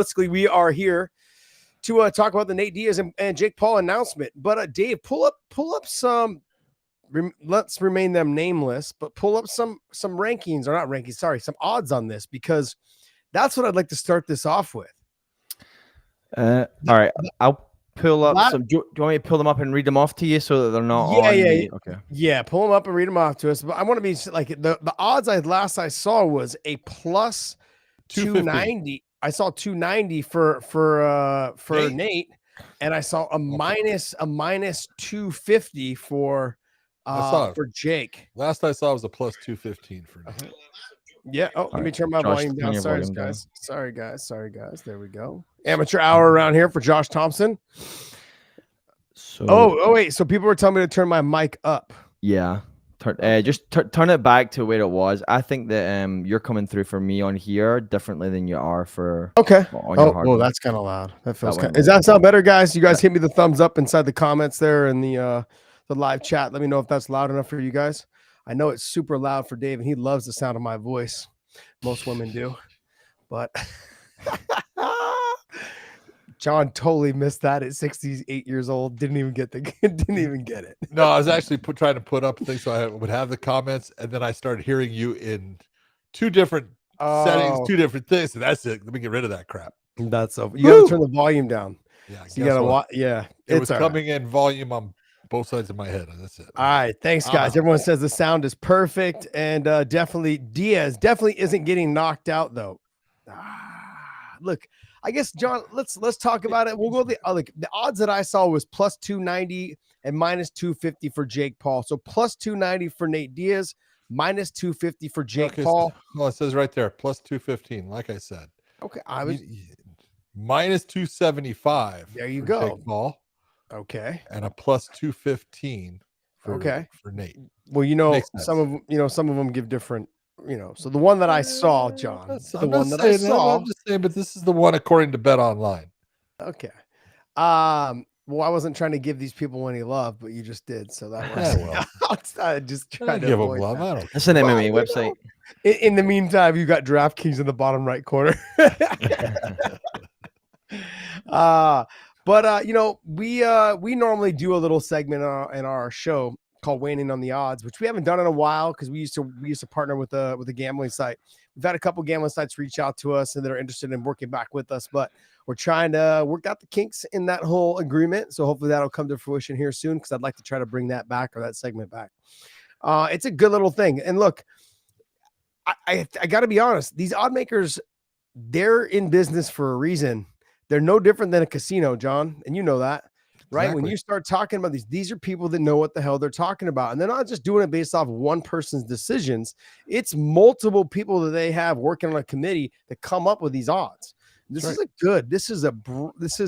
Basically, we are here to talk about the Nate Diaz and Jake Paul announcement. But Dave, pull up some. Let's remain them nameless, but pull up some rankings, or not rankings. Sorry, some odds on this, because that's what I'd like to start this off with. All right, I'll pull up some. Do you want me to pull them up and read them off to you so that they're not on? Yeah. Okay. Yeah, pull them up and read them off to us. But I want to be like the odds I saw was a plus 290. I saw 290 for Nate, and I saw a minus 250 for Jake. Last I saw was a plus 215 for Nate. Yeah. Oh, let me turn my volume down. Sorry, guys. There we go. Amateur hour around here for Josh Thompson. So, wait. So people were telling me to turn my mic up. Yeah. Just turn it back to where it was. I think that you're coming through for me on here differently than you are for. Okay. Oh, that's kind of loud. That feels. Does that sound better, guys? You guys hit me the thumbs up inside the comments there in the live chat. Let me know if that's loud enough for you guys. I know it's super loud for Dave, and he loves the sound of my voice. Most women do, but John totally missed that at 68 years old. Didn't even get it. No, I was actually trying to put up things so I would have the comments, and then I started hearing you in two different settings, two different things. And that's it. Let me get rid of that crap. That's so. You got to turn the volume down. Yeah, so you got to watch. Yeah, it was coming in volume on both sides of my head. That's it. All right. Thanks, guys. Everyone says the sound is perfect. And definitely Diaz isn't getting knocked out, though. Look, I guess, John, let's talk about it. We'll go the odds that I saw was plus 290 and minus 250 for Jake Paul. So plus 290 for Nate Diaz, minus 250 for Jake Paul. Well, it says right there, plus 215, like I said. Okay. I was minus 275. There you go. Jake Paul. Okay. And a plus 215 for Nate. Well, some of them give different, so the one that I saw, John, I'm just saying, but this is the one according to Bet Online. Okay. Well, I wasn't trying to give these people any love, but you just did, so that was I just tried to give them love. I don't. It's an MMA website. In the meantime, you got DraftKings in the bottom right corner. But we normally do a little segment in our show called Weighing In on the Odds, which we haven't done in a while because we used to partner with a gambling site. We've had a couple gambling sites reach out to us and they're interested in working back with us, but we're trying to work out the kinks in that whole agreement. So hopefully that'll come to fruition here soon, because I'd like to try to bring that back, or that segment back. It's a good little thing. And look, I got to be honest, these odd makers, they're in business for a reason. They're no different than a casino, John, and you know that, right? Exactly. When you start talking about these are people that know what the hell they're talking about, and they're not just doing it based off one person's decisions. It's multiple people that they have working on a committee that come up with these odds. This is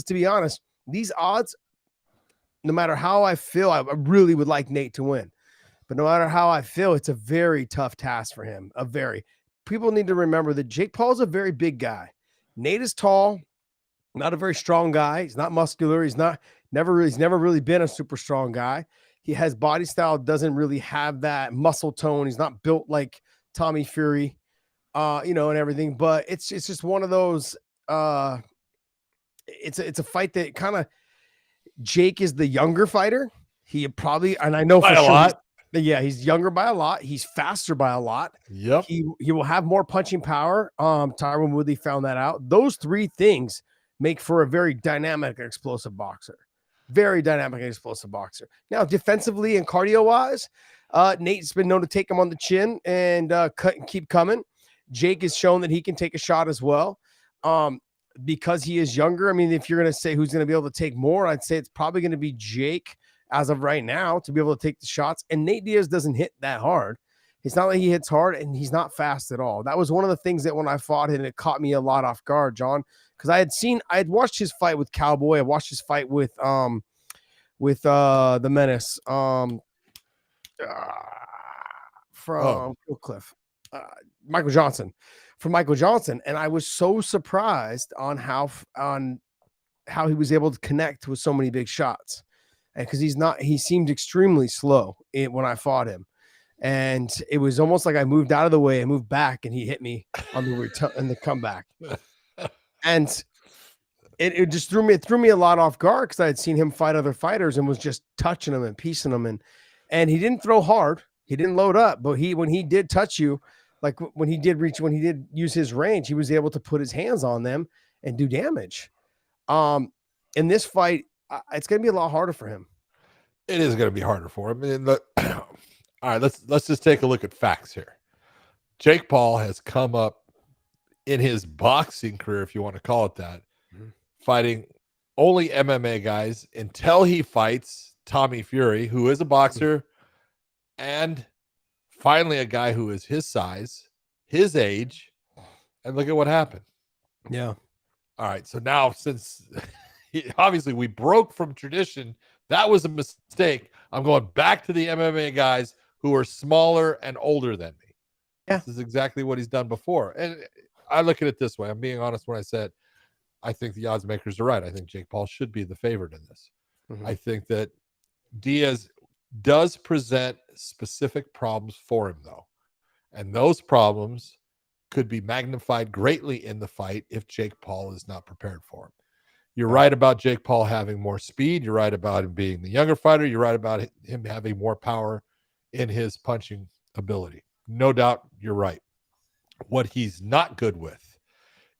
to be honest, these odds, no matter how I feel, I really would like Nate to win, but no matter how I feel, it's a very tough task for him. People need to remember that Jake Paul is a very big guy. Nate is tall. Not a very strong guy. He's not muscular. He's never really been a super strong guy. He has body style, doesn't really have that muscle tone. He's not built like Tommy Fury, and everything. But it's just one of those. It's a fight that kind of, Jake is the younger fighter. He probably, and I know for sure, a lot. Yeah, he's younger by a lot. He's faster by a lot. Yep. He will have more punching power. Tyron Woodley found that out. Those three things make for a very dynamic and explosive boxer. Very dynamic and explosive boxer. Now, defensively and cardio-wise, Nate's been known to take him on the chin and cut and keep coming. Jake has shown that he can take a shot as well. Because he is younger, I mean, if you're going to say who's going to be able to take more, I'd say it's probably going to be Jake as of right now to be able to take the shots. And Nate Diaz doesn't hit that hard. It's not like he hits hard, and he's not fast at all. That was one of the things that when I fought him, it caught me a lot off guard, John, because I had watched his fight with Cowboy. I watched his fight with the Menace from Cliff, Michael Johnson, and I was so surprised on how he was able to connect with so many big shots, and because he seemed extremely slow when I fought him. And it was almost like I moved out of the way and moved back, and he hit me on the return and the comeback. And it just threw me a lot off guard because I had seen him fight other fighters and was just touching them and piecing them, and he didn't throw hard, he didn't load up, but when he did touch you, like when he did use his range, he was able to put his hands on them and do damage. In this fight, it's going to be a lot harder for him. It is going to be harder for him. All right, let's just take a look at facts here. Jake Paul has come up in his boxing career, if you want to call it that, fighting only MMA guys until he fights Tommy Fury, who is a boxer, and finally a guy who is his size, his age, and look at what happened. Yeah. All right, so now since obviously we broke from tradition, that was a mistake. I'm going back to the MMA guys who are smaller and older than me. Yeah. This is exactly what he's done before. And I look at it this way. I'm being honest when I said I think the odds makers are right. I think Jake Paul should be the favorite in this. I think that Diaz does present specific problems for him, though. And those problems could be magnified greatly in the fight if Jake Paul is not prepared for him. You're right about Jake Paul having more speed. You're right about him being the younger fighter. You're right about him having more power in his punching ability. No doubt you're right. What he's not good with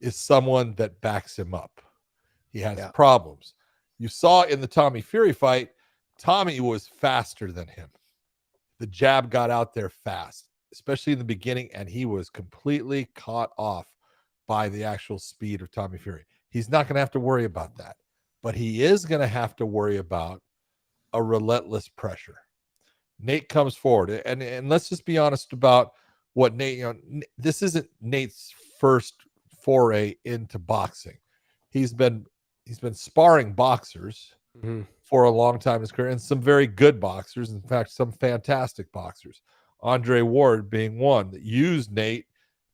is someone that backs him up. He has problems. You saw in the Tommy Fury fight, Tommy was faster than him. The jab got out there fast, especially in the beginning, and he was completely caught off by the actual speed of Tommy Fury. He's not going to have to worry about that, but he is going to have to worry about a relentless pressure. Nate comes forward, and let's just be honest about what Nate, this isn't Nate's first foray into boxing. He's been sparring boxers for a long time in his career, and some very good boxers. In fact, some fantastic boxers. Andre Ward being one that used Nate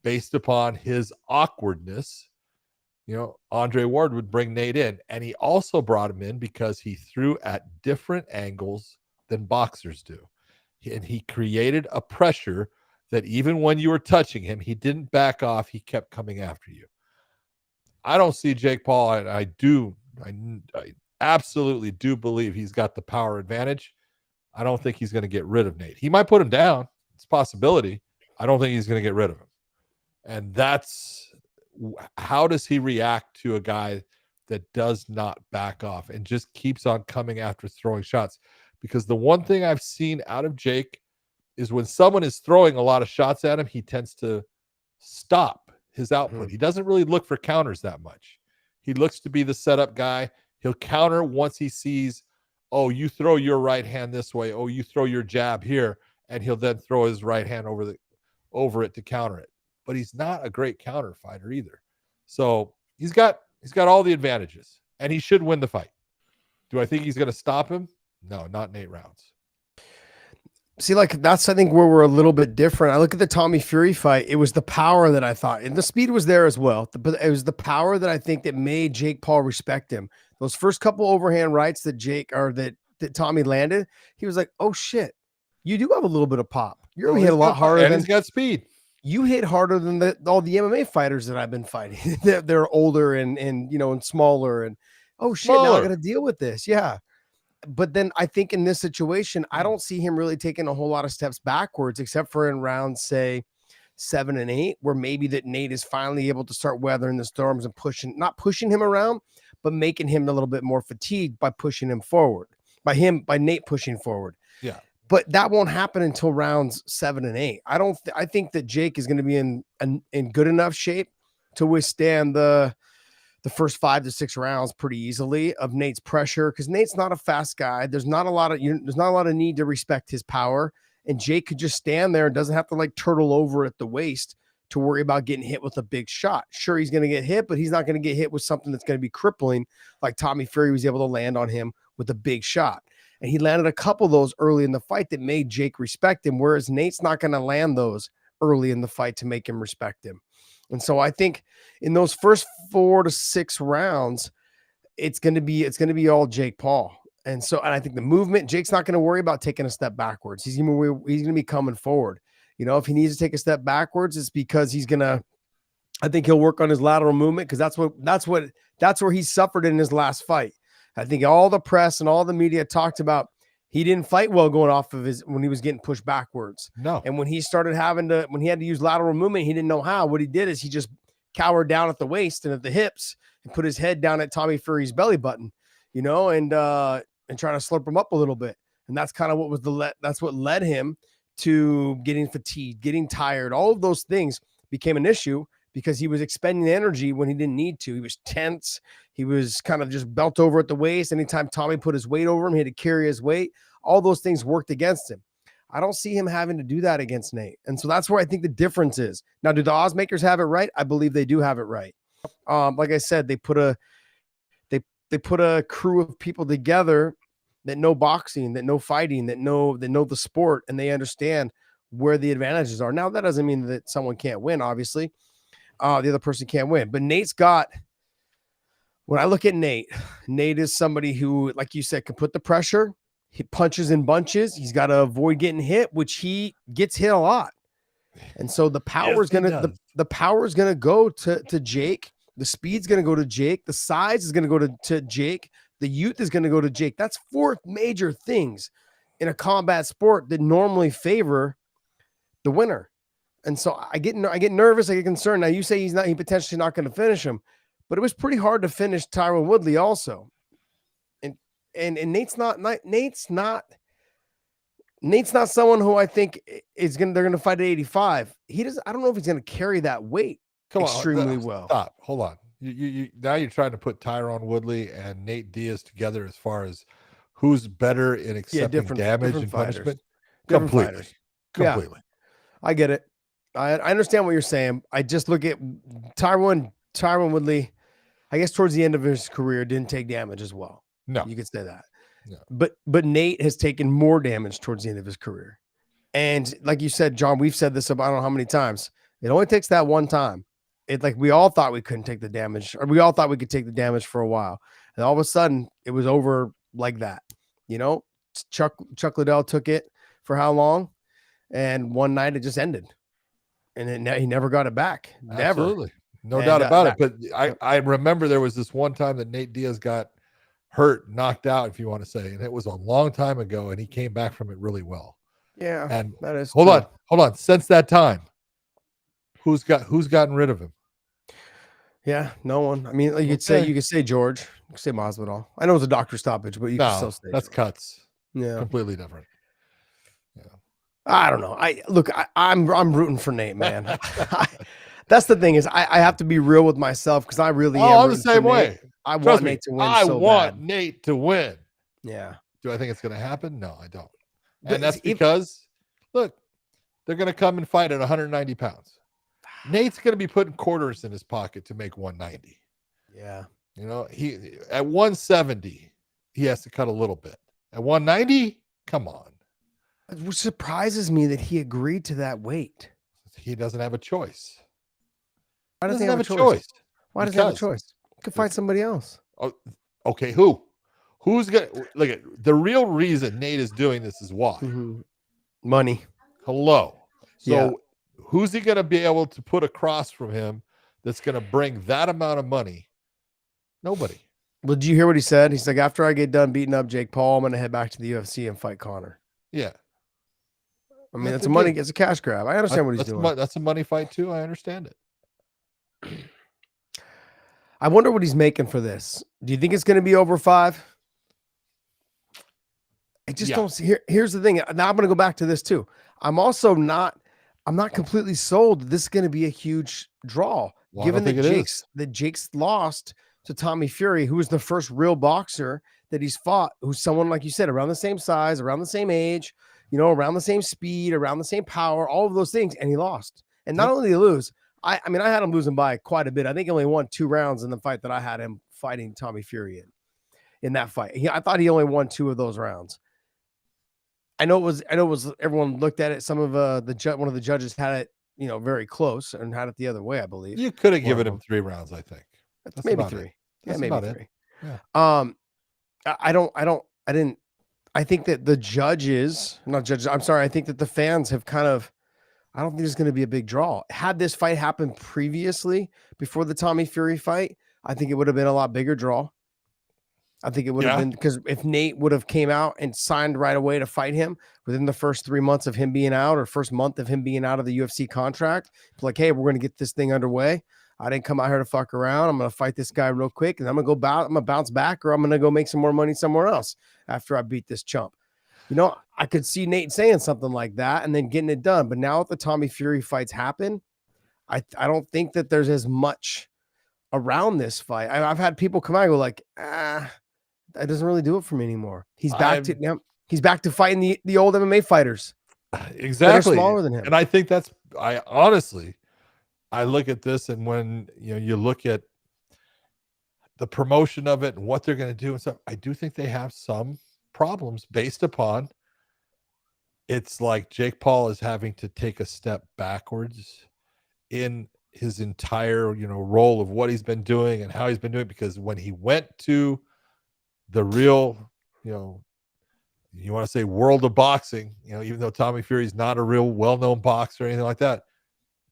based upon his awkwardness. Andre Ward would bring Nate in, and he also brought him in because he threw at different angles than boxers do. And he created a pressure that even when you were touching him, he didn't back off. He kept coming after you. I don't see Jake Paul, and I absolutely do believe he's got the power advantage. I don't think he's going to get rid of Nate. He might put him down. It's a possibility. I don't think he's going to get rid of him. And that's how does he react to a guy that does not back off and just keeps on coming after throwing shots? Because the one thing I've seen out of Jake is when someone is throwing a lot of shots at him, he tends to stop his output. He doesn't really look for counters that much. He looks to be the setup guy. He'll counter once he sees, oh, you throw your right hand this way. Oh, you throw your jab here. And he'll then throw his right hand over it to counter it. But he's not a great counter fighter either. So he's got all the advantages, and he should win the fight. Do I think he's going to stop him? No, not in 8 rounds. See, that's, I think, where we're a little bit different. I look at the Tommy Fury fight. It was the power that I thought, and the speed was there as well. But it was the power that I think that made Jake Paul respect him. Those first couple overhand rights that Tommy landed, he was like, oh shit, you do have a little bit of pop. You're going to hit a lot harder. And he's got speed. You hit harder than all the MMA fighters that I've been fighting. They're older and smaller, and oh shit, now I got to deal with this. Yeah. But then I think in this situation, I don't see him really taking a whole lot of steps backwards, except for in rounds, say 7 and 8, where maybe that Nate is finally able to start weathering the storms and not pushing him around, but making him a little bit more fatigued by pushing him forward, by Nate pushing forward. Yeah. But that won't happen until rounds 7 and 8. I think that Jake is going to be in good enough shape to withstand the first 5 to 6 rounds pretty easily of Nate's pressure, because Nate's not a fast guy. There's not a lot of need to respect his power, and Jake could just stand there and doesn't have to turtle over at the waist to worry about getting hit with a big shot. Sure, he's going to get hit, but he's not going to get hit with something that's going to be crippling, like Tommy Fury was able to land on him with a big shot. And he landed a couple of those early in the fight that made Jake respect him, whereas Nate's not going to land those early in the fight to make him respect him. And so I think in those first 4 to 6 rounds, it's going to be all Jake Paul. And I think the movement, Jake's not going to worry about taking a step backwards. He's going to be coming forward. If he needs to take a step backwards, it's because I think he'll work on his lateral movement, because that's what That's where he suffered in his last fight. I think all the press and all the media talked about he didn't fight well going off of when he was getting pushed backwards. No. And when he started when he had to use lateral movement, he didn't know how. What he did is he just cowered down at the waist and at the hips and put his head down at Tommy Fury's belly button, and trying to slurp him up a little bit. And that's kind of what was that's what led him to getting fatigued, getting tired. All of those things became an issue because he was expending energy when he didn't need to. He was tense. He was kind of just belt over at the waist. Anytime Tommy put his weight over him, he had to carry his weight. All those things worked against him. I don't see him having to do that against Nate. And so that's where I think the difference is. Now, do the odds makers have it right? I believe they do have it right. Like I said, they put a crew of people together that know boxing, that know fighting, that know the sport, and they understand where the advantages are. Now, that doesn't mean that someone can't win, obviously. The other person can't win. But when I look at Nate is somebody who, like you said, can put the pressure. He punches and bunches. He's got to avoid getting hit, which he gets hit a lot. And so the power is the power is gonna go to Jake. The speed's gonna go to Jake. The size is gonna go to Jake. The youth is gonna go to Jake. That's 4 major things in a combat sport that normally favor the winner. And so I get nervous, I get concerned. Now you say he's potentially not going to finish him, but it was pretty hard to finish Tyron Woodley also. And Nate's not someone who I think they're going to fight at 85. I don't know if he's going to carry that weight extremely well. Stop. Hold on. You now you're trying to put Tyron Woodley and Nate Diaz together as far as who's better in accepting damage and punishment. Completely. Yeah, I get it. I understand what you're saying. I just look at Tyron Woodley, I guess towards the end of his career, didn't take damage as well. No. You could say that. No. But Nate has taken more damage towards the end of his career. And like you said, John, we've said this about I don't know how many times. It only takes that one time. We all thought we couldn't take the damage, or we all thought we could take the damage for a while. And all of a sudden it was over like that. Chuck Liddell took it for how long? And one night it just ended. And he never got it back. Never. Absolutely. No doubt about it. But I remember there was this one time that Nate Diaz got hurt, knocked out, if you want to say, and it was a long time ago, and he came back from it really well. Yeah. And that is hold on. Since that time, who's gotten rid of him? Yeah, no one. I mean, you could say George, you could say Masvidal. I know it's a doctor stoppage, but you can still say that's George. cuts. Yeah. Completely different. I don't know. I'm rooting for Nate, man. That's the thing is I have to be real with myself because I really am. I'm the same way. I want Nate to win. I want Nate to win. Yeah. Do I think it's going to happen? No, I don't. And that's because, look, they're going to come and fight at 190 pounds. Nate's going to be putting quarters in his pocket to make 190. Yeah. He at 170, he has to cut a little bit. At 190, come on. Which surprises me that he agreed to that weight. He doesn't have a choice. Why doesn't he have a choice? Why doesn't he have a choice? He could fight somebody else. Oh, okay. Who's going to look at the real reason Nate is doing this is why? Mm-hmm. Money. Hello. So who's he going to be able to put across from him that's going to bring that amount of money? Nobody. Well, did you hear what he said? He's like, after I get done beating up Jake Paul, I'm going to head back to the UFC and fight Conor. Yeah. I mean, it's a cash grab. I understand what he's doing. That's a money fight too. I understand it. I wonder what he's making for this. Do you think it's going to be over 5? I just don't see. Here's the thing. Now I'm going to go back to this too. I'm not completely sold that this is going to be a huge draw, given that Jake's lost to Tommy Fury, who was the first real boxer that he's fought, who's someone, like you said, around the same size, around the same age, around the same speed, around the same power, all of those things, and he lost. And not only did he lose, I had him losing by quite a bit. I think he only won 2 rounds in the fight that I had him fighting Tommy Fury in that fight. I thought he only won 2 of those rounds. I know it was everyone looked at it. Some of one of the judges had it, very close and had it the other way, I believe. You could have given him 3 rounds, I think. That's maybe 3. Yeah, maybe 3. Yeah. I think that the judges, not judges, I'm sorry, I think that the fans have I don't think there's going to be a big draw. Had this fight happened previously before the Tommy Fury fight, I think it would have been a lot bigger draw. I think it would have been, because if Nate would have came out and signed right away to fight him within the first 3 months of him being out, or first month of him being out of the UFC contract, like, hey, we're going to get this thing underway. I didn't come out here to fuck around. I'm going to fight this guy real quick, and I'm going to bounce back, or I'm going to go make some more money somewhere else after I beat this chump. You know, I could see Nate saying something like that and then getting it done. But now that the Tommy Fury fights happen, I don't think that there's as much around this fight. I've had people come out and go like, that doesn't really do it for me anymore. He's back to fighting the old MMA fighters. Exactly. Smaller than him. And I think I look at this, and when you look at the promotion of it and what they're going to do and stuff, I do think they have some problems based upon, it's like Jake Paul is having to take a step backwards in his entire role of what he's been doing and how he's been doing, because when he went to the real you want to say world of boxing, even though Tommy Fury's not a real well-known boxer or anything like that,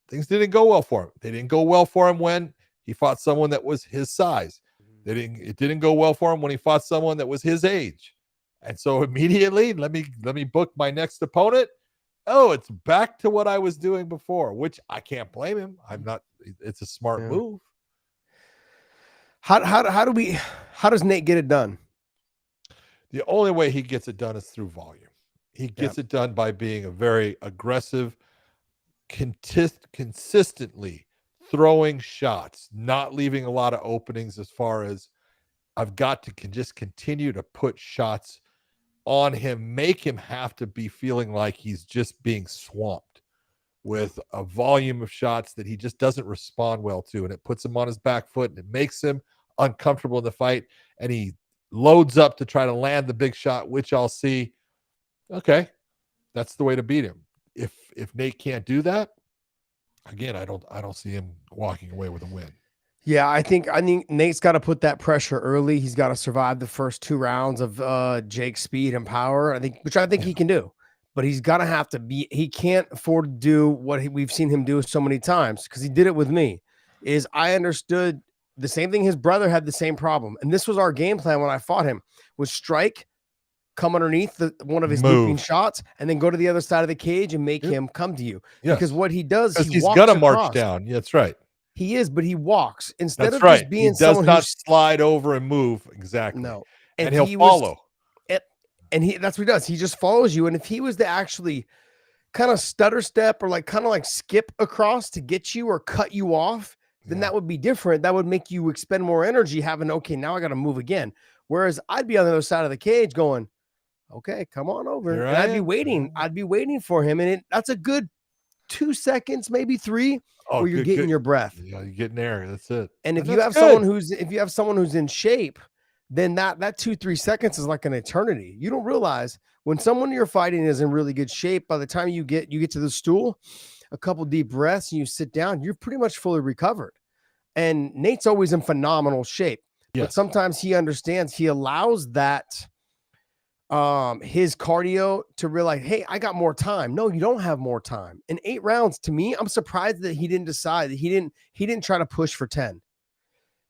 things didn't go well for him. They didn't go well for him when he fought someone that was his size. It didn't go well for him when he fought someone that was his age. And so immediately, let me book my next opponent. Oh, it's back to what I was doing before, which I can't blame him. It's a smart move. How does Nate get it done? The only way he gets it done is through volume. He gets it done by being a very aggressive, consistently throwing shots, not leaving a lot of openings, as far as I've got to just continue to put shots on him, make him have to be feeling like he's just being swamped with a volume of shots that he just doesn't respond well to. And it puts him on his back foot, and it makes him uncomfortable in the fight. And he loads up to try to land the big shot, which I'll see. Okay, that's the way to beat him. If Nate can't do that, again, I don't see him walking away with a win. Yeah, I think Nate's got to put that pressure early. He's got to survive the first 2 rounds of Jake's speed and power. Which I think he can do, but he's got to have to be. He can't afford to do what we've seen him do so many times, because he did it with me. I understood the same thing. His brother had the same problem, and this was our game plan when I fought him: was strike, come underneath one of his looping shots, and then go to the other side of the cage and make him come to you. Yes. Because what he does, he's got to march down. Yeah, that's right. He is, but he walks instead of just being someone who does not slide over and move. Exactly. No, and he'll follow. That's what he does. He just follows you. And if he was to actually kind of stutter step, or kind of skip across to get you or cut you off, then that would be different. That would make you expend more energy having, okay, now I got to move again. Whereas I'd be on the other side of the cage going, okay, come on over. And I'd be waiting. I'd be waiting for him. And that's a good 2 seconds, maybe 3, where you're getting your breath. Yeah, you're getting air. That's it. And if you have someone who's in shape, then that 2-3 seconds is like an eternity. You don't realize when someone you're fighting is in really good shape, by the time you get to the stool, a couple deep breaths, and you sit down, you're pretty much fully recovered. And Nate's always in phenomenal shape. Yes. But sometimes he understands, he allows that his cardio to realize, hey, I got more time. No, you don't have more time. In 8 rounds, to me, I'm surprised that he didn't decide, that he didn't try to push for 10.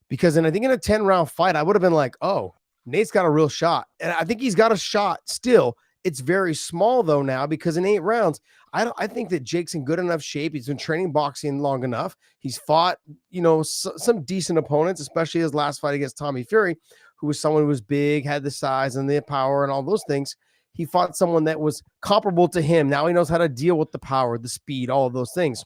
Because I think in a 10-round fight, I would have been like, oh, Nate's got a real shot. And I think he's got a shot still. It's very small though now, because in 8 rounds, I think that Jake's in good enough shape. He's been training boxing long enough. He's fought, some decent opponents, especially his last fight against Tommy Fury, who was someone who was big, had the size and the power and all those things. He fought someone that was comparable to him. Now he knows how to deal with the power, the speed, all of those things.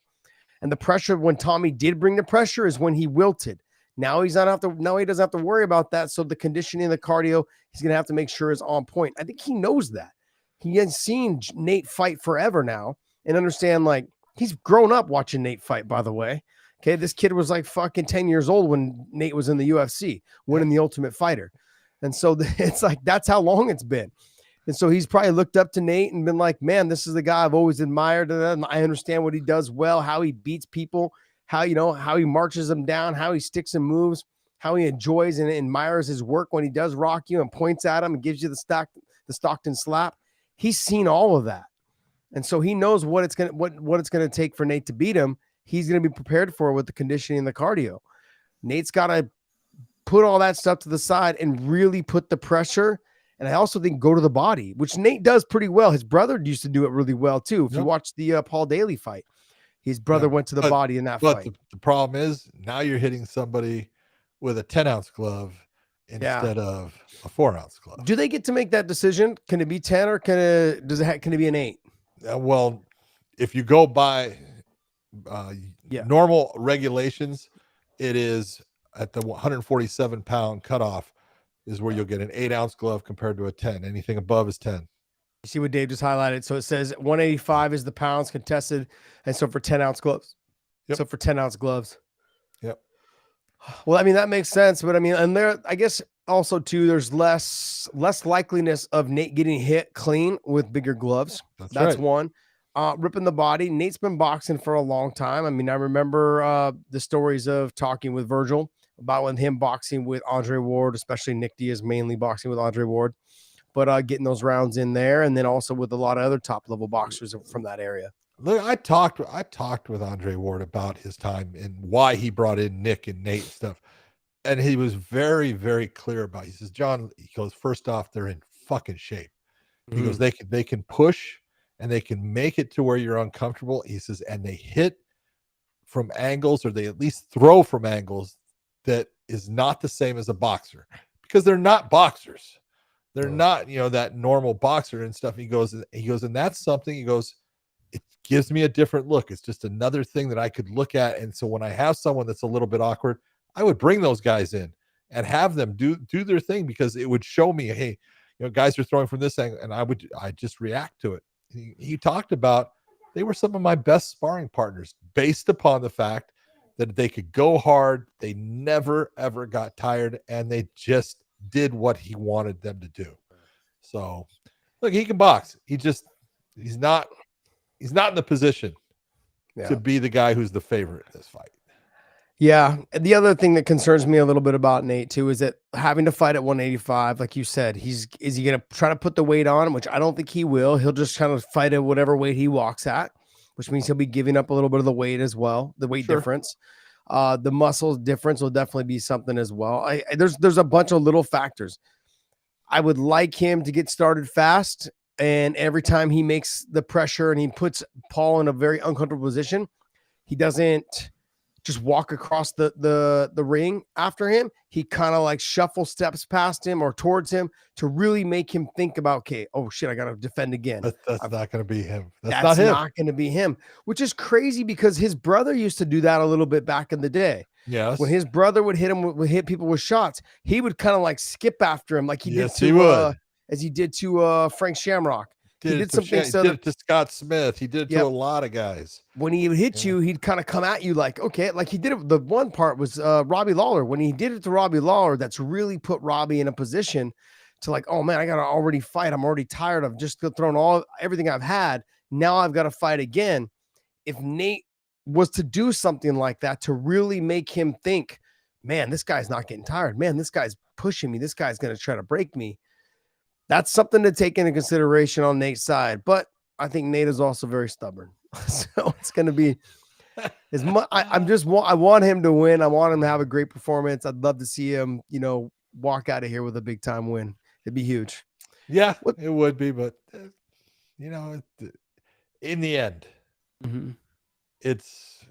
And the pressure, when Tommy did bring the pressure, is when he wilted. Now he doesn't have to worry about that. So the conditioning, the cardio, he's going to have to make sure is on point. I think he knows that. He has seen Nate fight forever now and understand, he's grown up watching Nate fight, by the way. Okay, this kid was fucking 10 years old when Nate was in the UFC, winning the Ultimate Fighter. And so it's that's how long it's been. And so he's probably looked up to Nate and been like, man, this is the guy I've always admired. And I understand what he does well, how he beats people, how he marches them down, how he sticks and moves, how he enjoys and admires his work when he does rock you and points at him and gives you the Stockton slap. He's seen all of that. And so he knows what it's gonna take for Nate to beat him. He's gonna be prepared for it with the conditioning and the cardio. Nate's got to put all that stuff to the side and really put the pressure. And I also think go to the body, which Nate does pretty well. His brother used to do it really well too. If you watch the Paul Daly fight, his brother went to the body in that fight. But the problem is now you're hitting somebody with a 10-ounce glove instead of a 4-ounce glove. Do they get to make that decision? Can it be 10 or can it be an 8? Well, if you go by normal regulations, it is at the 147-pound cutoff is where you'll get an 8-ounce glove compared to a 10. Anything above is 10. You see what Dave just highlighted? So it says 185 is the pounds contested, and so for 10-ounce gloves. Yep. So for 10-ounce gloves. Yep. Well, I mean, that makes sense, but I mean, and there, I guess also too, there's less likeliness of Nate getting hit clean with bigger gloves. That's right. One. Ripping the body. Nate's been boxing for a long time. I mean, I remember the stories of talking with Virgil about when him boxing with Andre Ward, especially Nick Diaz, mainly boxing with Andre Ward, but getting those rounds in there, and then also with a lot of other top level boxers from that area. Look, I talked with Andre Ward about his time and why he brought in Nick and Nate and stuff. And he was very, very clear about it. He says, John, he goes, first off, they're in fucking shape. He goes, they can push and they can make it to where you're uncomfortable. He says, and they hit from angles, or they at least throw from angles that is not the same as a boxer, because they're not boxers. They're not, that normal boxer and stuff. He goes, and that's something, he goes, it gives me a different look. It's just another thing that I could look at. And so when I have someone that's a little bit awkward, I would bring those guys in and have them do their thing, because it would show me, hey, guys are throwing from this angle, and I just react to it. He talked about they were some of my best sparring partners based upon the fact that they could go hard. They never, ever got tired, and they just did what he wanted them to do. So look, he can box. He's not in the position to be the guy who's the favorite in this fight. Yeah. The other thing that concerns me a little bit about Nate too is that having to fight at 185, like you said, is he going to try to put the weight on him, which I don't think he will. He'll just kind of fight at whatever weight he walks at, which means he'll be giving up a little bit of the weight as well, the weight difference. The muscle difference will definitely be something as well. There's a bunch of little factors. I would like him to get started fast, and every time he makes the pressure and he puts Paul in a very uncomfortable position, he doesn't just walk across the ring after him. He kind of like shuffle steps past him or towards him to really make him think about, okay, oh shit, I got to defend again. That's not going to be him. That's not going to be him, which is crazy because his brother used to do that a little bit back in the day. Yes. When his brother would hit people with shots, he would kind of like skip after him like he did to Frank Shamrock. He did it to Scott Smith. He did it to a lot of guys. When he would hit you, he'd kind of come at you like, okay, like he did it. The one part was Robbie Lawler. When he did it to Robbie Lawler, that's really put Robbie in a position to like, oh man, I got to already fight. I'm already tired of just throwing everything I've had. Now I've got to fight again. If Nate was to do something like that to really make him think, man, this guy's not getting tired. Man, this guy's pushing me. This guy's going to try to break me. That's something to take into consideration on Nate's side, but I think Nate is also very stubborn. So it's going to be as much. I want him to win. I want him to have a great performance. I'd love to see him, walk out of here with a big time win. It'd be huge. Yeah, it would be, but in the end, it's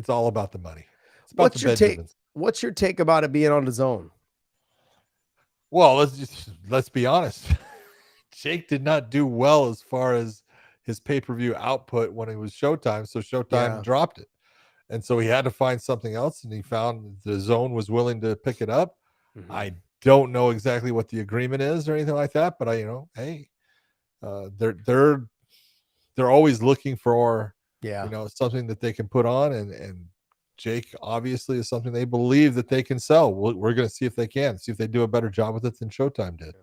all about the money. It's about What's your take? What's your take about it being on the zone? Well, let's be honest. Jake did not do well as far as his pay-per-view output when it was Showtime, so Showtime dropped it. And so he had to find something else, and he found the zone was willing to pick it up. I don't know exactly what the agreement is or anything like that, but they're always looking for something that they can put on, and Jake obviously is something they believe that they can sell. We're going to see if they do a better job with it than Showtime did.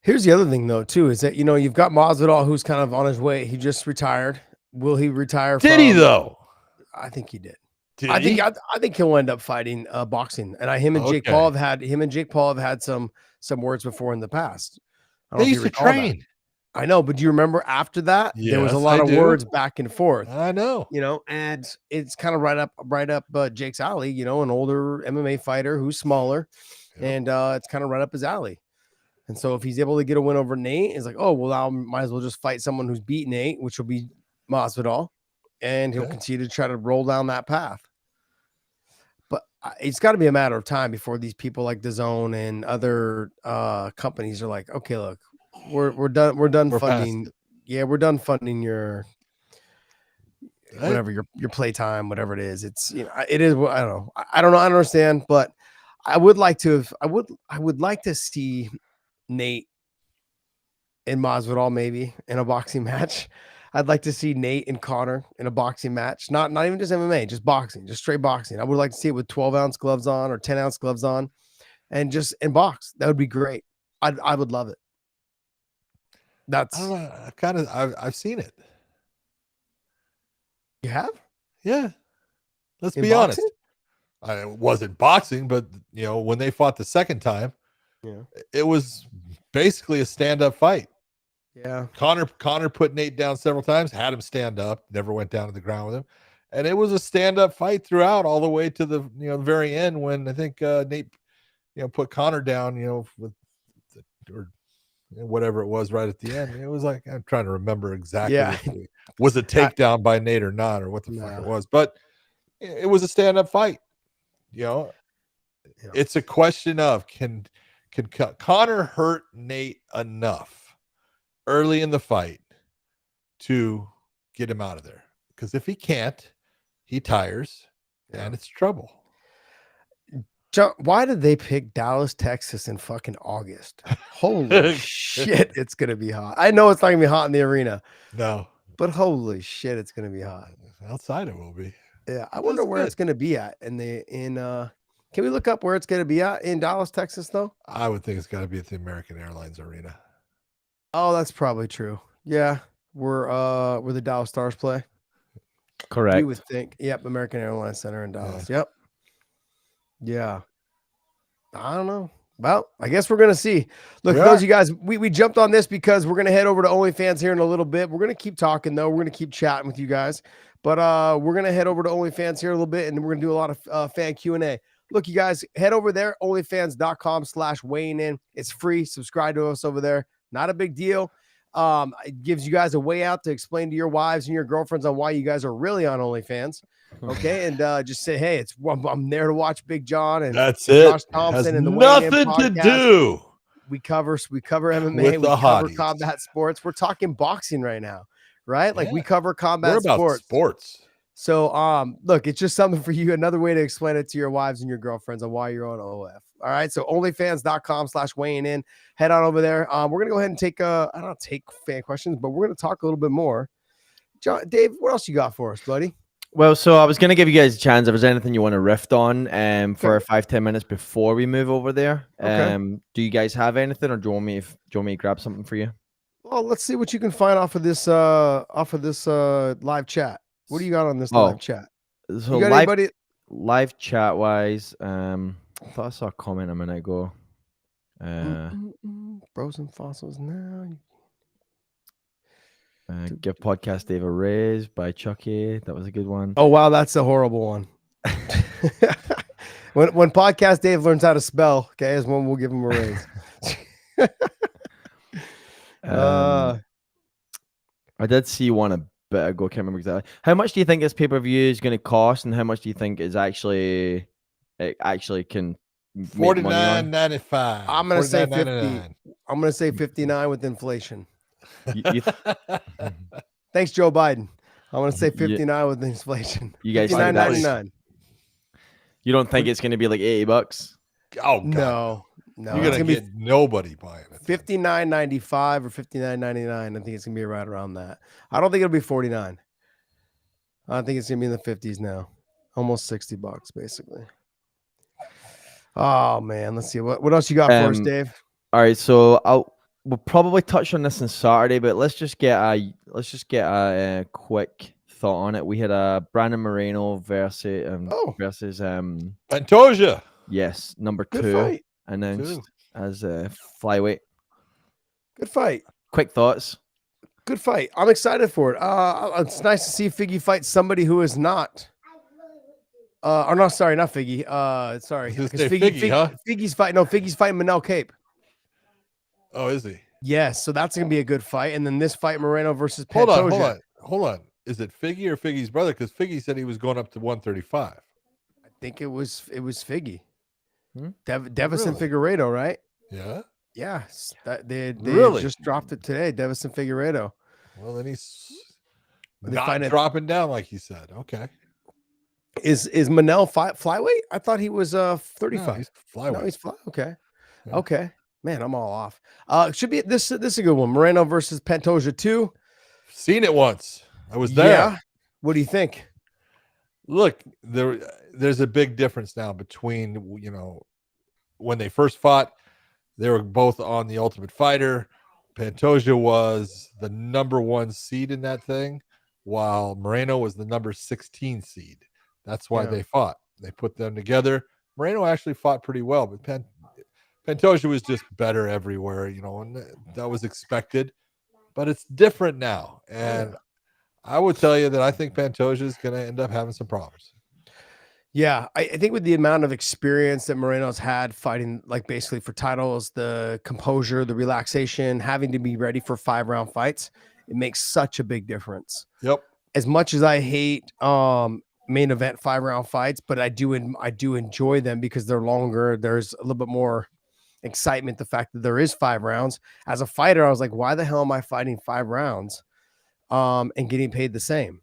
Here's the other thing though, too, is that, you've got Masvidal, who's kind of on his way. He just retired. Will he retire? Did he though? I think he did. I think he'll end up fighting boxing. And him and Jake Paul have had some words before in the past. They used to train. I know, but do you remember after that there was a Yes, lot I of do. words back and forth, I know. and it's kind of right up Jake's alley, an older MMA fighter who's smaller, Yep. and it's kind of right up his alley. And so if he's able to get a win over Nate, it's like, oh well, I might as well just fight someone who's beat Nate, which will be Masvidal, and he'll Okay. continue to try to roll down that path. But it's got to be a matter of time before these people like DAZN and other companies are like, okay, look, we're done. We're done We're past funding. it. Yeah, we're done funding your Hey, whatever your playtime, whatever it is. It's it is. I don't know. I don't know. I don't understand, but I would like to. I would like to see Nate and Masvidal maybe in a boxing match. I'd like to see Nate and Connor in a boxing match. Not even just MMA, just boxing, just straight boxing. I would like to see it with 12-ounce gloves on or 10-ounce gloves on, and just in box. That would be great. I would love it. I don't know. I've seen it. You have Yeah. Let's in be boxing? honest. It wasn't boxing, but when they fought the second time, Yeah. it was basically a stand-up fight. Yeah. Connor put Nate down several times, had him stand up, never went down to the ground with him. And it was a stand-up fight throughout, all the way to the very end when I think Nate put Connor down, with or whatever it was right at the end. It was like, I'm trying to remember exactly if it was a takedown by Nate or not, or what the fuck it was, but it was a stand-up fight. It's a question of can Connor hurt Nate enough early in the fight to get him out of there? Because if he can't, he tires and it's trouble. John, why did they pick Dallas, Texas in fucking August? Holy shit, it's gonna be hot. I know it's not gonna be hot in the arena. No, but holy shit, it's gonna be hot. Outside it will be. Yeah, I wonder where it's gonna be at can we look up where it's gonna be at in Dallas, Texas, though? I would think it's got to be at the American Airlines Arena. Oh, that's probably true. Yeah, where the Dallas Stars play. Correct. You would think. Yep, American Airlines Center in Dallas. Yep. Yeah. I don't know. Well, I guess we're gonna see. Look, those of you guys, we jumped on this because we're gonna head over to OnlyFans here in a little bit. We're gonna keep talking though. We're gonna keep chatting with you guys, but we're gonna head over to OnlyFans here a little bit, and we're gonna do a lot of fan Q&A. Look, you guys, head over there, onlyfans.com/weighing in. It's free. Subscribe to us over there. Not a big deal. It gives you guys a way out to explain to your wives and your girlfriends on why you guys are really on OnlyFans. Okay, and just say, hey, I'm there to watch Big John and that's Josh it. Thompson and the nothing to do. We cover MMA, With we the cover hotties. combat sports. We're talking boxing right now, right? Like we Yeah. cover combat We're about sports. So look, it's just something for you. Another way to explain it to your wives and your girlfriends on why you're on OF. All right. So onlyfans.com/weighing in. Head on over there. We're gonna go ahead and take I don't take fan questions, but we're gonna talk a little bit more. John, Dave, what else you got for us, buddy? Well, so I was going to give you guys a chance. If there's anything you want to riff on for 5-10 minutes before we move over there. Okay. Do you guys have anything, or do you want me to grab something for you? Well, let's see what you can find off of this live chat. What do you got on this live chat? So you got anybody live chat wise, I thought I saw a comment a minute ago. Bros and fossils now. Give podcast Dave a raise by Chucky. That was a good one. Oh wow, that's a horrible one. when podcast Dave learns how to spell, okay, is when we'll give him a raise. I did see one a bit ago. Can't remember exactly. How much do you think this pay-per-view is going to cost, and how much do you think it actually can? $49.95. I'm gonna say 50. I'm gonna say 59 with inflation. Thanks, Joe Biden. I'm gonna say 59 with inflation. You guys $59.99. You don't think it's gonna be like $80? Oh God. No. You're gonna get nobody buying it. $59.95 or $59.99. I think it's gonna be right around that. I don't think it'll be 49. I think it's gonna be in the 50s now. Almost $60 basically. Oh man, let's see what else you got for us, Dave. All right, so we'll probably touch on this on Saturday, but let's just get a quick thought on it. We had a Brandon Moreno versus Pantoja. Yes, number Good 2 fight. announced as a flyweight. Good fight. Quick thoughts. Good fight. I'm excited for it. It's nice to see Figgy fight somebody who is not. Or no, sorry, not Figgy. Sorry, I was because gonna say Figgy, huh? Figgy's fight. No, Figgy's fighting Manel Cape. Oh, is he? Yes, so that's gonna be a good fight. And then this fight, Moreno versus Pantoja. Hold on. Is it Figgy or Figgy's brother? Because Figgy said he was going up to 135. I think it was Figgy. Hmm? Devison Really? Figueiredo, right? Yeah. Yeah, they Really? just dropped it today. Devison Figueiredo. Well, then he's They not find it- dropping down like he said. Okay. Is Manel flyweight? I thought he was 35. No, he's flyweight. No, he's fly. Okay. Yeah. Okay. Man, I'm all off. Should be this is a good one. Moreno versus Pantoja 2. Seen it once. I was there. Yeah. What do you think? Look, there's a big difference now between when they first fought, they were both on the Ultimate Fighter. Pantoja was the number 1 seed in that thing, while Moreno was the number 16 seed. That's why they fought. They put them together. Moreno actually fought pretty well, but Pantoja was just better everywhere, and that was expected. But it's different now, and I would tell you that I think Pantoja is going to end up having some problems. Yeah, I think with the amount of experience that Moreno's had fighting, like basically for titles, the composure, the relaxation, having to be ready for 5-round fights, it makes such a big difference. Yep. As much as I hate main event 5-round fights, but I do enjoy them because they're longer. There's a little bit more excitement. The fact that there is 5 rounds. As a fighter, I was like, why the hell am I fighting 5 rounds and getting paid the same?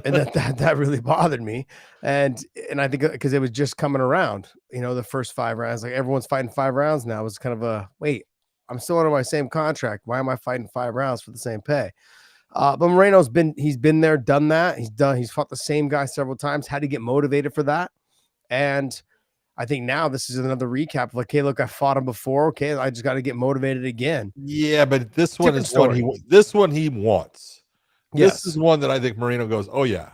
And that really bothered me. And I think because it was just coming around, the first 5 rounds, like everyone's fighting 5 rounds now. It was kind of a wait, I'm still under my same contract. Why am I fighting 5 rounds for the same pay? But Moreno's he's been there, done that. He's fought the same guy several times, had to get motivated for that. And I think now this is another recap of like, hey, look, I fought him before. Okay, I just got to get motivated again. Yeah, but this one Different is this one he wants. Yes. This is one that I think Moreno goes, oh yeah,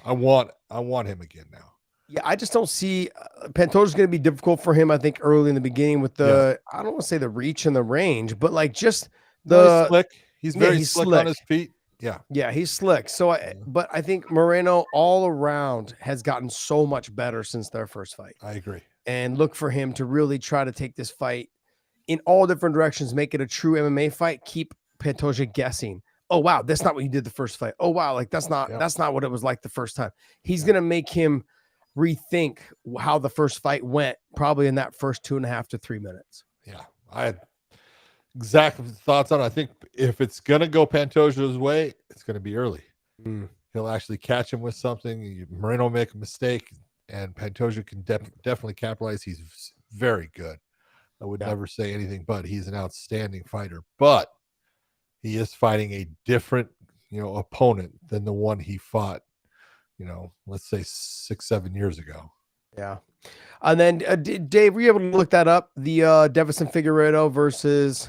I want him again now. Yeah, I just don't see Pantoja's going to be difficult for him. I think early in the beginning with I don't want to say the reach and the range, but like just he's slick. He's very slick on his feet. Yeah, he's slick. So but I think Moreno all around has gotten so much better since their first fight. I agree. And look for him to really try to take this fight in all different directions, make it a true MMA fight, keep Pantoja guessing. Oh wow, that's not what you did the first fight. Oh wow, like that's not what it was like the first time. He's gonna make him rethink how the first fight went, probably in that first 2.5 to 3 minutes. Yeah, I had exact thoughts on it. I think if it's gonna go Pantoja's way, it's gonna be early. He'll actually catch him with something. Moreno will make a mistake, and Pantoja can definitely capitalize. He's very good. I would never say anything but he's an outstanding fighter, but he is fighting a different, opponent than the one he fought, let's say 6-7 years ago. Yeah. And then Dave, were you able to look that up? The Devison Figueiredo versus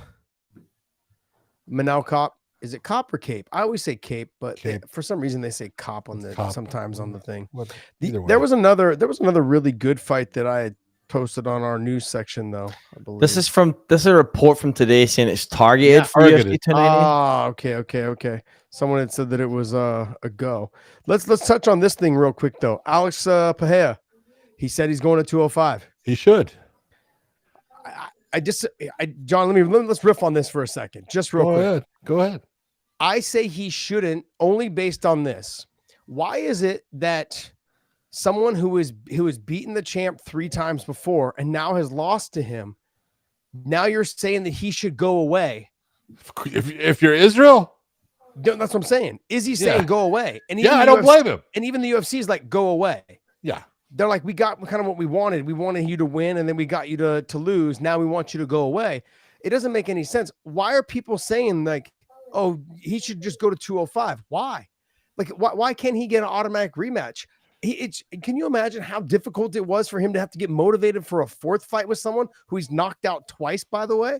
Manel Cop. Is it Cop or Cape? I always say Cape, but for some reason they say Cop on sometimes on the thing. There was another really good fight that I had posted on our news section, though. I believe this is a report from today saying it's targeted for UFC 290. Okay. Someone had said that it was a go. Let's touch on this thing real quick though. Alex Pereira, he said he's going to 205. He should. John, let's riff on this for a second, just real quick. Go ahead. I say he shouldn't, only based on this. Why is it that someone who has beaten the champ 3 times before and now has lost to him, now you're saying that he should go away? If you're Israel, that's what I'm saying. Is he saying go away? And I don't blame him. And even the UFC is like, go away. Yeah. They're like, we got kind of what we wanted. We wanted you to win, and then we got you to lose. Now we want you to go away. It doesn't make any sense. Why are people saying like, oh, he should just go to 205? Why? Like, why can't he get an automatic rematch? Can you imagine how difficult it was for him to have to get motivated for a 4th fight with someone who he's knocked out twice, by the way?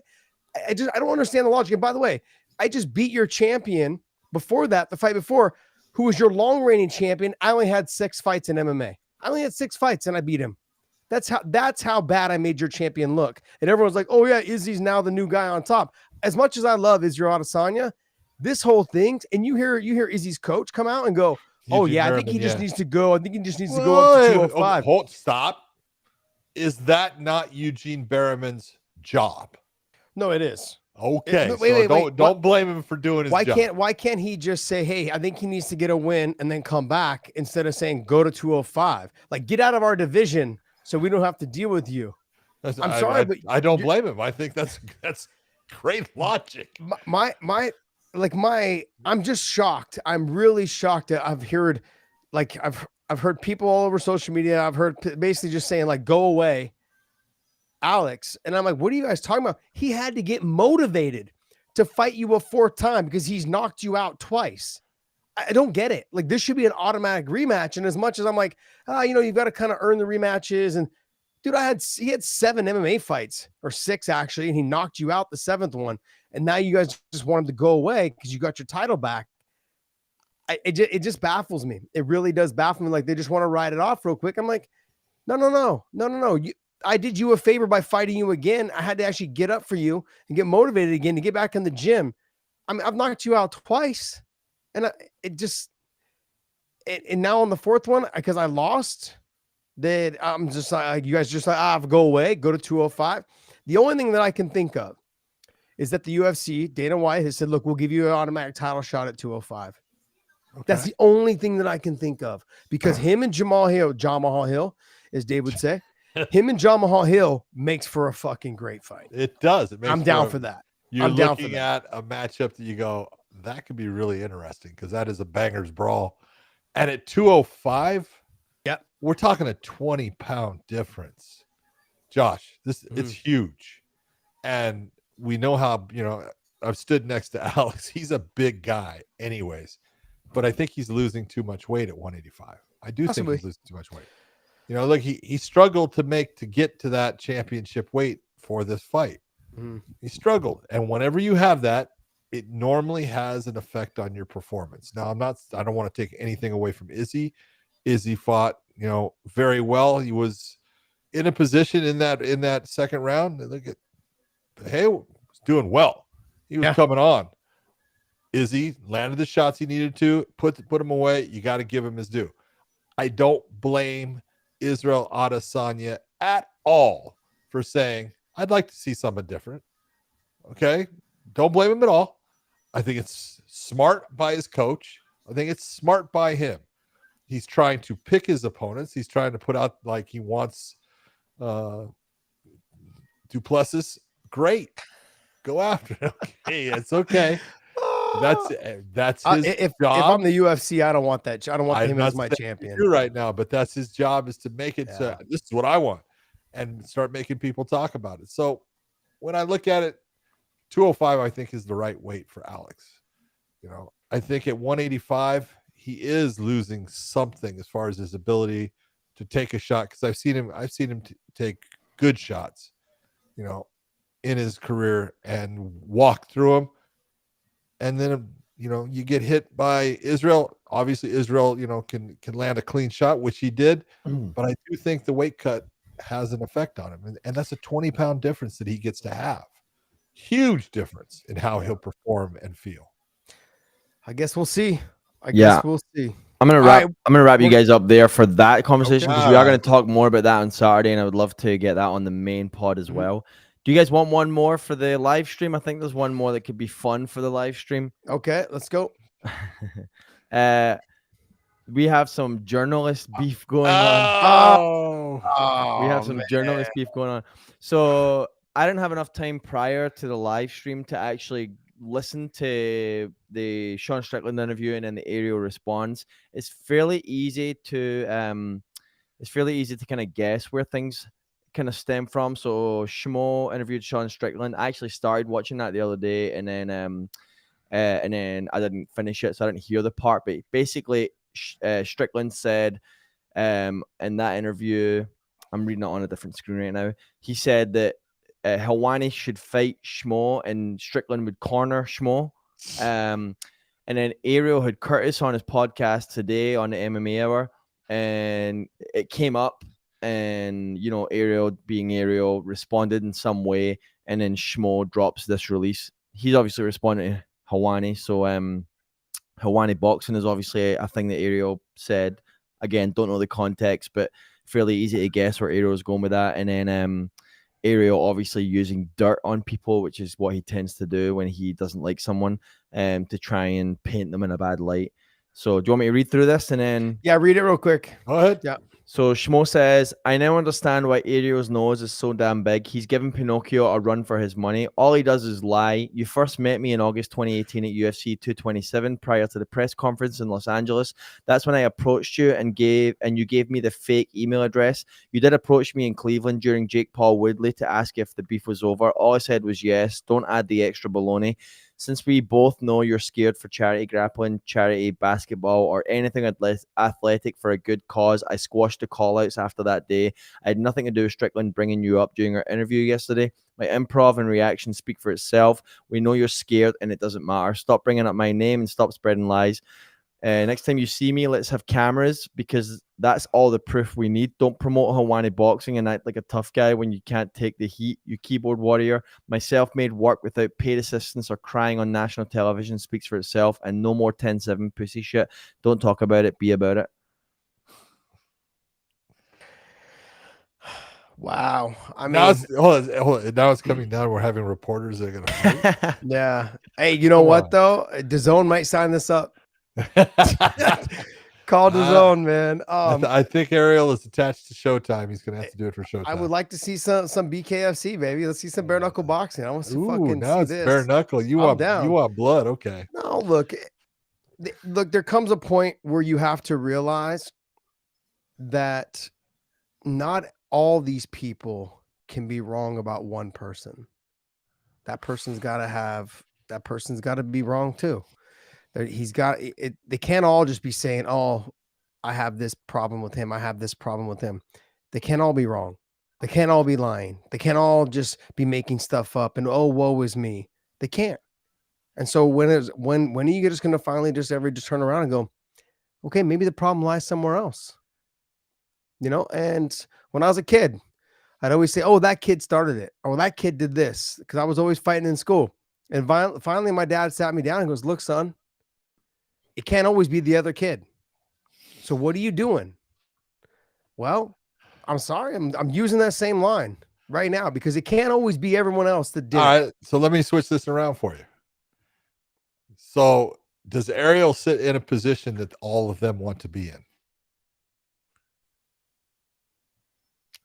I don't understand the logic. And by the way, I just beat your champion before that, the fight before, who was your long reigning champion. I only had 6 fights in MMA. I only had 6 fights and I beat him. That's how bad I made your champion look. And everyone's like, oh yeah, Izzy's now the new guy on top. As much as I love Israel Adesanya, this whole thing, and you hear Izzy's coach come out and go, "Oh Eugene yeah, I Merriman, think he just yeah. needs to go. I think he just needs to go up to 205." Stop. Is that not Eugene Berriman's job? No, it is. Okay, Wait. don't blame him for doing his job. Why can't he just say, "Hey, I think he needs to get a win and then come back," instead of saying go to 205? Like, get out of our division so we don't have to deal with you. I'm sorry, but I don't blame him. I think that's great logic. I'm just shocked. I'm really shocked that I've heard people all over social media. I've heard basically just saying like, go away, Alex. And I'm like, what are you guys talking about? He had to get motivated to fight you a fourth time because he's knocked you out twice. I don't get it. Like, this should be an automatic rematch. And as much as I'm like, you've got to kind of earn the rematches. And dude, he had 7 MMA fights, or 6 actually, and he knocked you out the 7th one. And now you guys just want him to go away because you got your title back. It just baffles me. It really does baffle me. Like, they just want to ride it off real quick. I'm like, no. I did you a favor by fighting you again. I had to actually get up for you and get motivated again to get back in the gym. I mean, I've knocked you out twice, and and now on the 4th one, because I lost, that I'm just like, you guys just like, go away, go to 205. The only thing that I can think of is that the UFC, Dana White, has said, look, we'll give you an automatic title shot at 205. Okay. That's the only thing that I can think of, because him and Jamal Hill, as Dave would say, him and Jamal Hill makes for a fucking great fight. It does. I'm down for that. You're looking at a matchup that you go, that could be really interesting, because that is a banger's brawl. And at 205, yep, we're talking a 20-pound difference. Josh, it's huge. And we know how, I've stood next to Alex. He's a big guy anyways, but I think he's losing too much weight at 185. I do think he's losing too much weight. Look, he struggled to get to that championship weight for this fight. He struggled. And whenever you have that, it normally has an effect on your performance. Now, I don't want to take anything away from Izzy. Izzy fought, very well. He was in a position in that second round. Look at Hale was doing well. He was coming on. Izzy landed the shots he needed to, put him away. You got to give him his due. I don't blame Israel Adesanya at all for saying, I'd like to see something different. Okay? Don't blame him at all. I think it's smart by his coach. I think it's smart by him. He's trying to pick his opponents. He's trying to put out like he wants Duplessis. Great. Go after him. Okay, it's okay. That's his if job. If I'm the UFC, I don't want that. I don't want him as my champion. You're right now, but that's his job, is to make it. This is what I want, and start making people talk about it. So when I look at it, 205, I think, is the right weight for Alex. I think at 185, he is losing something as far as his ability to take a shot, because I've seen him take good shots, in his career and walk through them. And then, you get hit by Israel. Obviously, Israel, can land a clean shot, which he did. But I do think the weight cut has an effect on him. And that's a 20-pound difference that he gets to have. Huge difference in how he'll perform and feel. I guess we'll see. We'll see. I'm gonna wrap you guys up there for that conversation, because we are going to talk more about that on Saturday, and I would love to get that on the main pod as well. Do you guys want one more for the live stream? I think there's one more that could be fun for the live stream. Okay, let's go. We have some journalist beef going on. We have some journalist beef going on. So I didn't have enough time prior to the live stream to actually listen to the Sean Strickland interview and then the Ariel response. It's fairly easy to kind of guess where things kind of stem from. So Schmo interviewed Sean Strickland. I actually started watching that the other day, and then I didn't finish it, so I didn't hear the part. But basically, Strickland said in that interview, I'm reading it on a different screen right now. He said that Helwani should fight Schmo, and Strickland would corner Schmo. And then Ariel had Curtis on his podcast today on the MMA Hour, and it came up. And Ariel, being Ariel, responded in some way, and then Schmo drops this release. He's obviously responding to Helwani. So Helwani boxing is obviously a thing that Ariel said. Again, don't know the context, but fairly easy to guess where Ariel's going with that. And then Ariel obviously using dirt on people, which is what he tends to do when he doesn't like someone, to try and paint them in a bad light. So do you want me to read through this and then? Yeah, read it real quick. Go ahead. Yeah. So Schmo says, I now understand why Ariel's nose is so damn big. He's given Pinocchio a run for his money. All he does is lie. You first met me in August 2018 at UFC 227 prior to the press conference in Los Angeles. That's when I approached you and you gave me the fake email address. You did approach me in Cleveland during Jake Paul Woodley to ask if the beef was over. All I said was yes. Don't add the extra baloney. Since we both know you're scared for charity grappling, charity basketball, or anything athletic for a good cause, I squashed the call-outs after that day. I had nothing to do with Strickland bringing you up during our interview yesterday. My improv and reaction speak for itself. We know you're scared, and it doesn't matter. Stop bringing up my name and stop spreading lies. Next time you see me, let's have cameras, because that's all the proof we need. Don't promote Helwani boxing and act like a tough guy when you can't take the heat, you keyboard warrior. My self-made work without paid assistance or crying on national television speaks for itself, and no more 10-7 pussy shit. Don't talk about it, be about it. Wow. I mean, now it's coming down. We're having reporters that are going to fight. Yeah. Hey, you know what, though? DAZN might sign this up. Call DAZN, man. I think Ariel is attached to Showtime. He's gonna have to do it for Showtime. I would like to see some BKFC, baby. Let's see some bare knuckle boxing. I want to fucking see this. Bare knuckle. You want blood? Okay. No, look. There comes a point where you have to realize that not all these people can be wrong about one person. That person's got to be wrong too. He's got it. They can't all just be saying, "Oh, I have this problem with him. I have this problem with him." They can't all be wrong. They can't all be lying. They can't all just be making stuff up and, "Oh, woe is me." They can't. And so when are you just going to finally just turn around and go, "Okay, maybe the problem lies somewhere else." And when I was a kid, I'd always say, "Oh, that kid started it," or "that kid did this," because I was always fighting in school. And finally, my dad sat me down and goes, "Look, son, it can't always be the other kid. So what are you doing?" Well, I'm sorry. I'm using that same line right now because it can't always be everyone else that did. All right. So let me switch this around for you. So does Ariel sit in a position that all of them want to be in?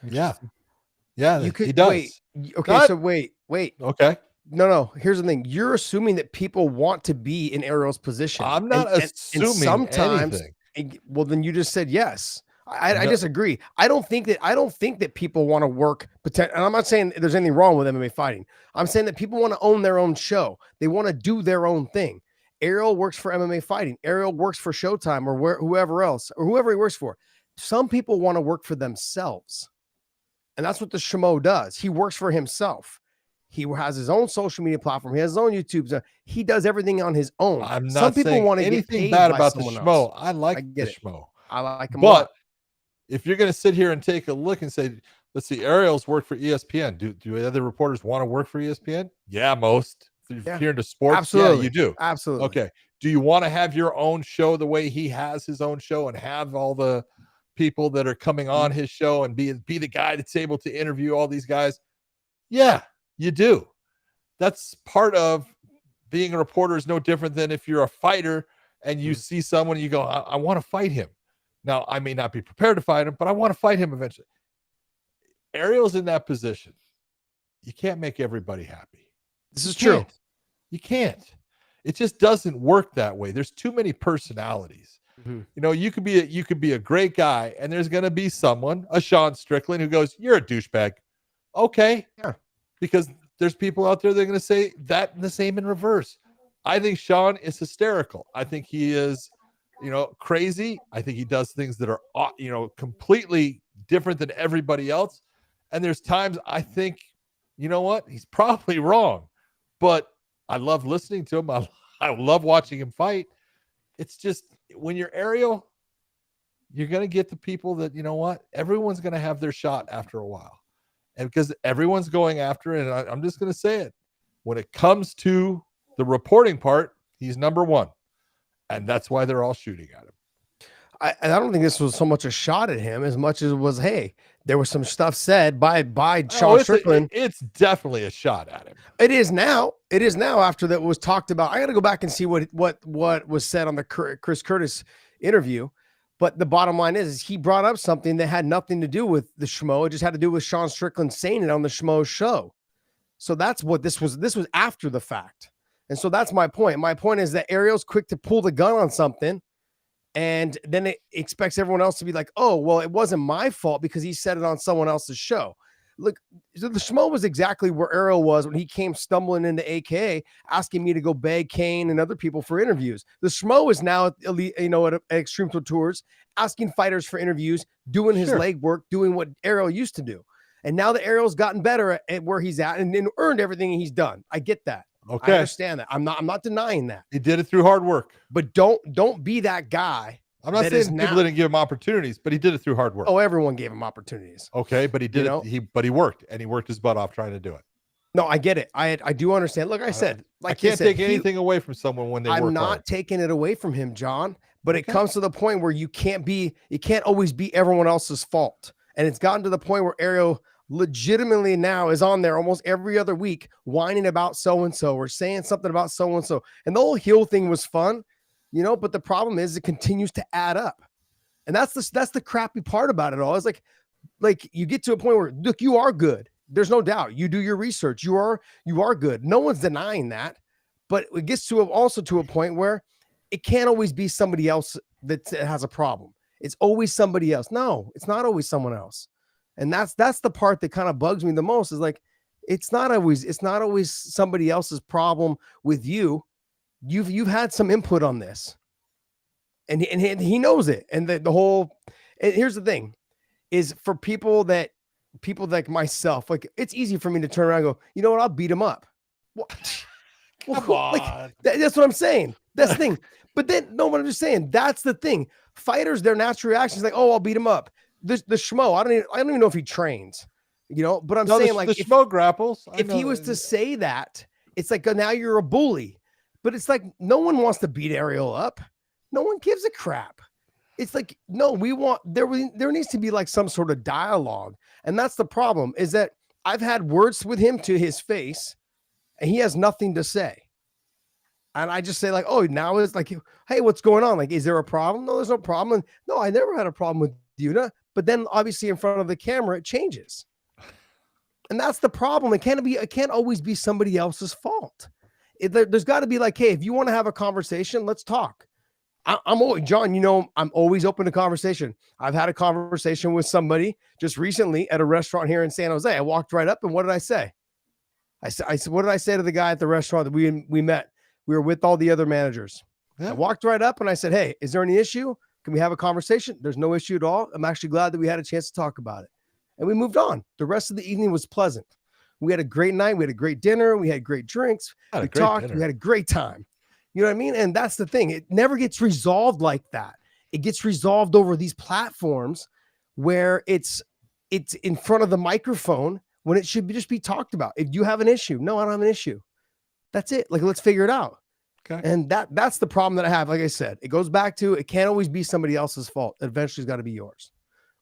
Yeah. Yeah, he does. Wait. Okay, so wait. Okay. No. Here's the thing. You're assuming that people want to be in Ariel's position. I'm not assuming and sometimes anything. Well, then you just said yes. I disagree. I don't think that people want to work. And I'm not saying there's anything wrong with MMA fighting. I'm saying that people want to own their own show. They want to do their own thing. Ariel works for MMA fighting. Ariel works for Showtime or whoever else or whoever he works for. Some people want to work for themselves. And that's what the Schmo does. He works for himself. He has his own social media platform. He has his own YouTube. He does everything on his own. I'm not Some people want to get paid bad by about the Schmo. Else. I like the Schmo. I like him. But if you're going to sit here and take a look and say, let's see, Ariel's worked for ESPN. Do other reporters want to work for ESPN? Yeah, most. If you're into sports, absolutely, yeah, you do. Absolutely. Okay. Do you want to have your own show the way he has his own show and have all the people that are coming on his show and be the guy that's able to interview all these guys? Yeah, you do. That's part of being a reporter. Is no different than if you're a fighter and you see someone and you go, I want to fight him. Now, I may not be prepared to fight him, but I want to fight him eventually. Ariel's in that position. You can't make everybody happy. This is true. You can't. It just doesn't work that way. There's too many personalities. Mm-hmm. You know, you could be a great guy, and there's going to be someone, a Sean Strickland, who goes, "You're a douchebag." Okay. Yeah. Because there's people out there that are going to say that and the same in reverse. I think Sean is hysterical. I think he is, crazy. I think he does things that are, completely different than everybody else. And there's times I think, you know what? He's probably wrong, but I love listening to him. I love watching him fight. It's just when you're Ariel, you're going to get the people that, you know what? Everyone's going to have their shot after a while. And because everyone's going after it, and I'm just going to say it, when it comes to the reporting part, He's number one. And that's why they're all shooting at him. I don't think this was so much a shot at him as much as it was, hey, there was some stuff said by Sean Strickland. It's definitely a shot at him. It is now. It is now after that was talked about. I got to go back and see what was said on the Chris Curtis interview. But the bottom line is he brought up something that had nothing to do with the Schmo. It just had to do with Sean Strickland saying it on the Schmo show. So that's what this was. This was after the fact. And so that's my point. My point is that Ariel's quick to pull the gun on something. And then it expects everyone else to be like, oh, well, it wasn't my fault because he said it on someone else's show. Look, the Schmo was exactly where Ariel was when he came stumbling into AKA, asking me to go beg Kane and other people for interviews. The Schmo is now at Elite, at Extreme Tours, asking fighters for interviews, doing his legwork, doing what Ariel used to do. And now that Ariel's gotten better at where he's at and earned everything he's done. I get that. Okay. I understand that. I'm not denying that. He did it through hard work. But don't be that guy. I'm not saying people didn't give him opportunities, but he did it through hard work. Oh, everyone gave him opportunities. Okay, but he did it. But he worked, and he worked his butt off trying to do it. No, I get it. I do understand. Look, I can't take anything away from someone when they work hard. I'm not taking it away from him, John. But it comes to the point where it can't always be everyone else's fault. And it's gotten to the point where Ariel legitimately now is on there almost every other week whining about so-and-so or saying something about so-and-so. And the whole heel thing was fun, but the problem is it continues to add up. And that's the crappy part about it all. It's like you get to a point where, look, you are good. There's no doubt. You do your research. You are good. No one's denying that. But it gets to a point where it can't always be somebody else that has a problem. It's always somebody else. No, it's not always someone else. And that's the part that kind of bugs me the most is like, it's not always somebody else's problem with you. You've had some input on this and he knows it. And the whole, and here's the thing is for people like myself, like it's easy for me to turn around and go, you know what? I'll beat him up. What? Come on. That's what I'm saying. That's the thing. But then, no, what I'm just saying, that's the thing. Fighters, their natural reaction is like, oh, I'll beat him up. The Schmo, I don't even know if he trains, but I'm saying like the Schmo grapples. If he was to say that, it's like now you're a bully. But it's like no one wants to beat Ariel up. No one gives a crap. It's like, no, there needs to be like some sort of dialogue. And that's the problem is that I've had words with him to his face and he has nothing to say. And I just say like, oh, now it's like, hey, what's going on? Like, is there a problem? No, there's no problem. No, I never had a problem with you. But then obviously in front of the camera, it changes. And that's the problem. It can't always be somebody else's fault. There's got to be like, hey, if you want to have a conversation, let's talk. I'm always, John, I'm always open to conversation. I've had a conversation with somebody just recently at a restaurant here in San Jose. I walked right up and what did I say? I said, what did I say to the guy at the restaurant that we met? We were with all the other managers. Yeah. I walked right up and I said, hey, is there any issue? Can we have a conversation? There's no issue at all. I'm actually glad that we had a chance to talk about it. And we moved on. The rest of the evening was pleasant. We had a great night. We had a great dinner. We had great drinks. We talked. We had a great time. You know what I mean? And that's the thing. It never gets resolved like that. It gets resolved over these platforms where it's in front of the microphone when it should just be talked about. If you have an issue, no, I don't have an issue. That's it. Like, let's figure it out. Okay. And that's the problem that I have. Like I said, it goes back to, it can't always be somebody else's fault. Eventually it's got to be yours,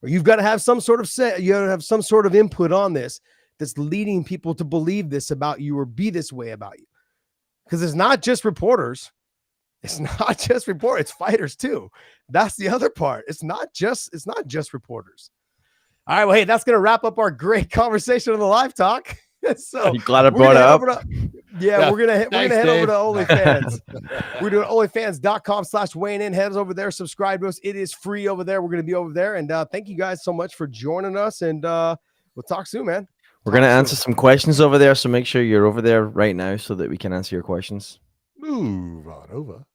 or you've got to have some sort of you got to have some sort of input on this that's leading people to believe this about you or be this way about you. Because it's not just reporters. It's not just reporters. It's fighters too. That's the other part. It's not just reporters. All right. Well, hey, that's going to wrap up our great conversation on the live talk. So I'm glad I brought it up. We're gonna head over to OnlyFans. We're doing OnlyFans.com/weighing in. Head over there, subscribe to us. It is free over there. We're gonna be over there, and thank you guys so much for joining us. And we'll talk soon, man. We're gonna answer some questions over there, so make sure you're over there right now so that we can answer your questions. Move on over.